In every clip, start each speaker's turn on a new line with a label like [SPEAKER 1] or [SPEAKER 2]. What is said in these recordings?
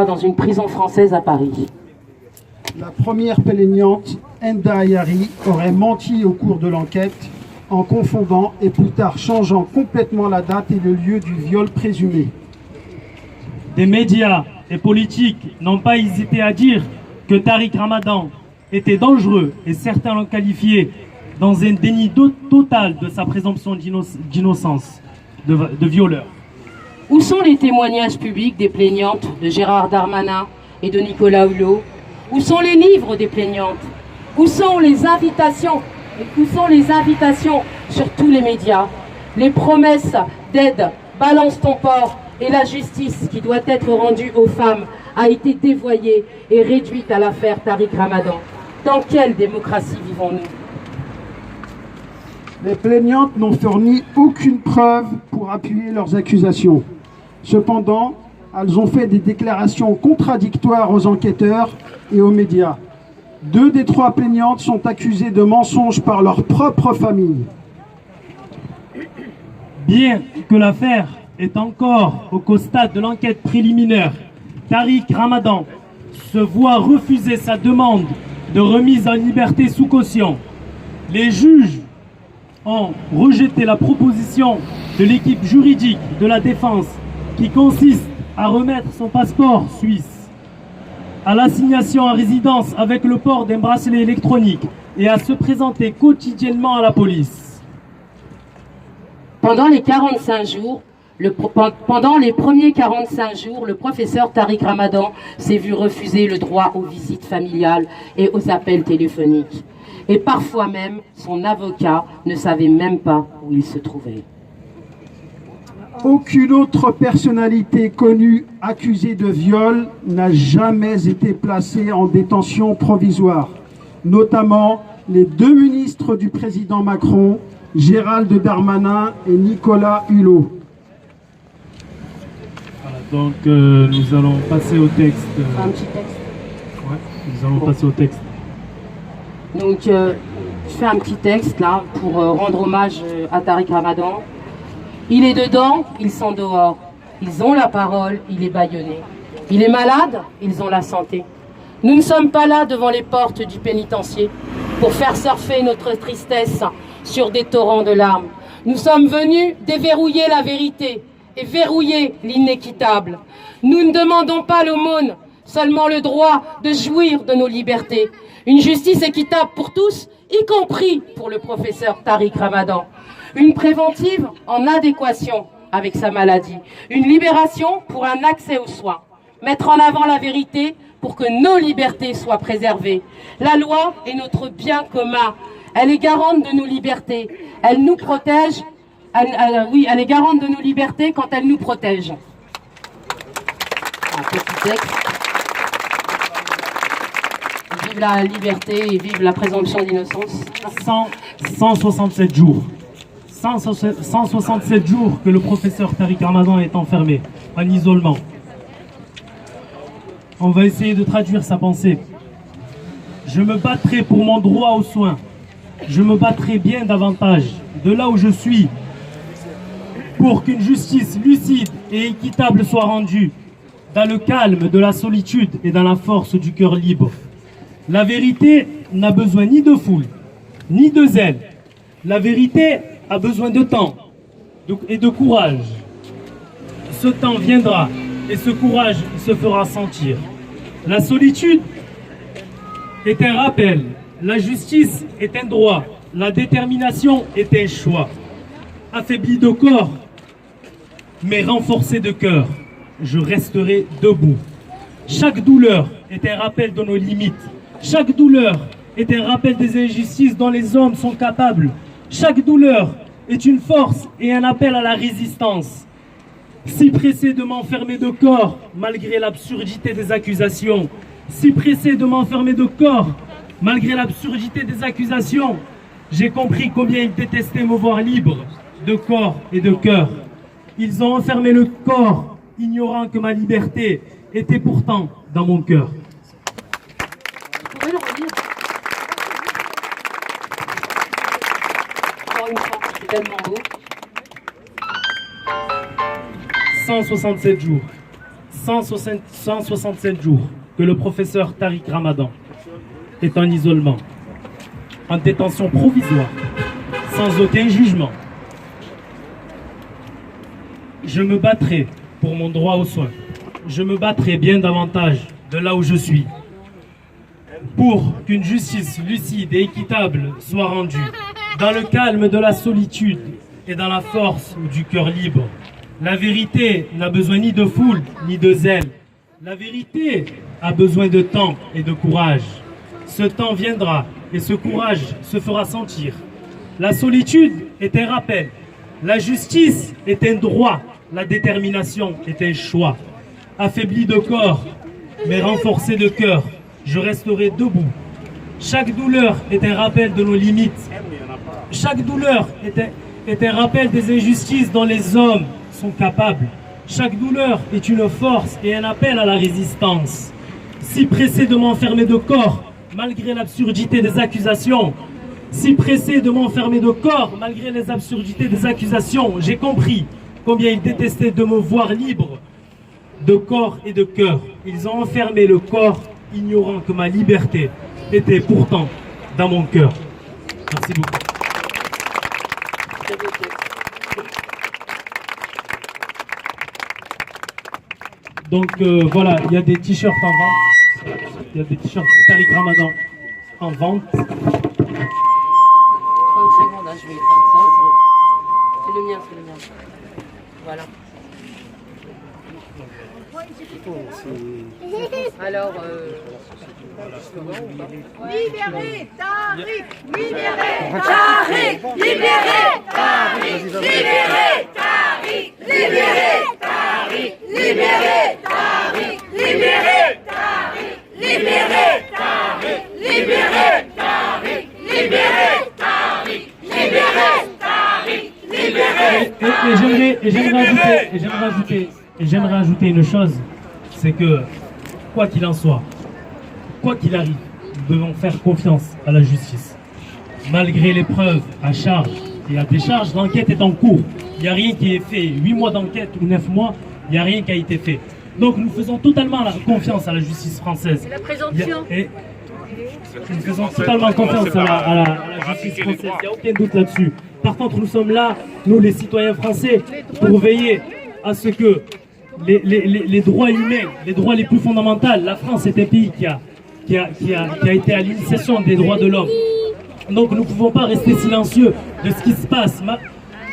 [SPEAKER 1] dans une prison française à Paris.
[SPEAKER 2] La première plaignante, Enda Ayari, aurait menti au cours de l'enquête en confondant et plus tard changeant complètement la date et le lieu du viol présumé.
[SPEAKER 3] Des médias et politiques n'ont pas hésité à dire que Tariq Ramadan était dangereux et certains l'ont qualifié dans un déni total de sa présomption d'innocence, de violeur.
[SPEAKER 1] Où sont les témoignages publics des plaignantes de Gérard Darmanin et de Nicolas Hulot? Où sont les livres des plaignantes? Où sont les invitations? Et où sont les invitations sur tous les médias? Les promesses d'aide, balance ton port, et la justice qui doit être rendue aux femmes a été dévoyée et réduite à l'affaire Tariq Ramadan. Dans quelle démocratie vivons-nous?
[SPEAKER 2] Les plaignantes n'ont fourni aucune preuve pour appuyer leurs accusations. Cependant, elles ont fait des déclarations contradictoires aux enquêteurs et aux médias. 2 des 3 plaignantes sont accusées de mensonges par leur propre famille.
[SPEAKER 3] Bien que l'affaire est encore au stade de l'enquête préliminaire, Tariq Ramadan se voit refuser sa demande de remise en liberté sous caution. Les juges ont rejeté la proposition de l'équipe juridique de la défense qui consiste à remettre son passeport suisse à l'assignation à résidence avec le port d'un bracelet électronique et à se présenter quotidiennement à la police.
[SPEAKER 1] Pendant les 45 jours, pendant les premiers 45 jours, le professeur Tariq Ramadan s'est vu refuser le droit aux visites familiales et aux appels téléphoniques. Et parfois même, son avocat ne savait même pas où il se trouvait.
[SPEAKER 2] Aucune autre personnalité connue accusée de viol n'a jamais été placée en détention provisoire, notamment les 2 ministres du président Macron, Gérald Darmanin et Nicolas Hulot.
[SPEAKER 3] Voilà, donc nous allons passer au texte.
[SPEAKER 1] Un petit texte.
[SPEAKER 3] Ouais, nous allons passer au texte.
[SPEAKER 1] Donc, je fais un petit texte là pour rendre hommage à Tariq Ramadan. Il est dedans, ils sont dehors. Ils ont la parole, il est bâillonné. Il est malade, ils ont la santé. Nous ne sommes pas là devant les portes du pénitencier pour faire surfer notre tristesse sur des torrents de larmes. Nous sommes venus déverrouiller la vérité et verrouiller l'inéquitable. Nous ne demandons pas l'aumône, seulement le droit de jouir de nos libertés. Une justice équitable pour tous, y compris pour le professeur Tariq Ramadan. Une préventive en adéquation avec sa maladie. Une libération pour un accès aux soins. Mettre en avant la vérité pour que nos libertés soient préservées. La loi est notre bien commun. Elle est garante de nos libertés. Elle nous protège. Elle est garante de nos libertés quand elle nous protège. Un petit texte. Vive la liberté et vive la présomption d'innocence.
[SPEAKER 3] 167 jours. 167 jours que le professeur Tariq Ramadan est enfermé, en isolement. On va essayer de traduire sa pensée. Je me battrai pour mon droit aux soins. Je me battrai bien davantage, de là où je suis, pour qu'une justice lucide et équitable soit rendue, dans le calme de la solitude et dans la force du cœur libre. La vérité n'a besoin ni de foule, ni de zèle. La vérité a besoin de temps et de courage. Ce temps viendra et ce courage se fera sentir. La solitude est un rappel, la justice est un droit, la détermination est un choix. Affaibli de corps, mais renforcé de cœur, je resterai debout. Chaque douleur est un rappel de nos limites. Chaque douleur est un rappel des injustices dont les hommes sont capables. Chaque douleur est une force et un appel à la résistance. Si pressé de m'enfermer de corps, malgré l'absurdité des accusations. Si pressé de m'enfermer de corps, malgré l'absurdité des accusations. J'ai compris combien ils détestaient me voir libre, de corps et de cœur. Ils ont enfermé le corps, ignorant que ma liberté était pourtant dans mon cœur.
[SPEAKER 1] Vous pouvez le redire? Encore une fois, c'est tellement beau.
[SPEAKER 3] 167 jours. 167 jours que le professeur Tariq Ramadan est en isolement, en détention provisoire, sans aucun jugement. Je me battrai pour mon droit aux soins. Je me battrai bien davantage de là où je suis, pour qu'une justice lucide et équitable soit rendue, dans le calme de la solitude et dans la force du cœur libre. La vérité n'a besoin ni de foule, ni de zèle. La vérité a besoin de temps et de courage. Ce temps viendra et ce courage se fera sentir. La solitude est un rappel. La justice est un droit. La détermination est un choix. Affaibli de corps, mais renforcé de cœur, je resterai debout. Chaque douleur est un rappel de nos limites. Chaque douleur est un rappel des injustices dont les hommes sont capables. Chaque douleur est une force et un appel à la résistance. Si pressé de m'enfermer de corps, malgré l'absurdité des accusations, si pressé de m'enfermer de corps, malgré les absurdités des accusations, j'ai compris combien ils détestaient de me voir libre de corps et de cœur. Ils ont enfermé le corps, ignorant que ma liberté était pourtant dans mon cœur. Merci beaucoup. Donc voilà, il y a des t-shirts en vente. Il y a des t-shirts Tariq Ramadan en vente.
[SPEAKER 1] 30 secondes, hein, je vais éteindre ça. C'est le mien, c'est le mien. Voilà. Alors,
[SPEAKER 4] libérez Tariq, libérez Tariq, libérez Tariq, libérez Tariq, libérez Tariq, libérez Tariq, libérez Tariq, libérez Tariq, libérez Tariq, libérez Tariq, libérez Tariq, libérez.
[SPEAKER 3] Et j'aimerais ajouter une chose, c'est que quoi qu'il en soit, quoi qu'il arrive, nous devons faire confiance à la justice. Malgré les preuves à charge et à décharge, l'enquête est en cours. Il n'y a rien qui est fait. 8 mois d'enquête ou 9 mois, il n'y a rien qui a été fait. Donc nous faisons totalement confiance à la justice française.
[SPEAKER 4] La présomption.
[SPEAKER 3] Nous faisons totalement confiance à la justice française, il n'y a aucun doute là-dessus. Par contre, nous sommes là, nous les citoyens français, pour veiller à ce que les droits humains, les droits les plus fondamentaux, la France est un pays qui a été à l'initiation des droits de l'homme. Donc nous ne pouvons pas rester silencieux de ce qui se passe.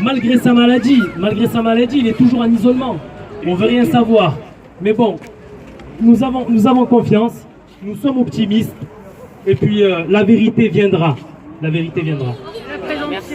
[SPEAKER 3] Malgré sa maladie, il est toujours en isolement. On ne veut rien savoir. Mais bon, nous avons confiance, nous sommes optimistes, et puis la vérité viendra. La vérité viendra.
[SPEAKER 4] La présomption.
[SPEAKER 1] merci.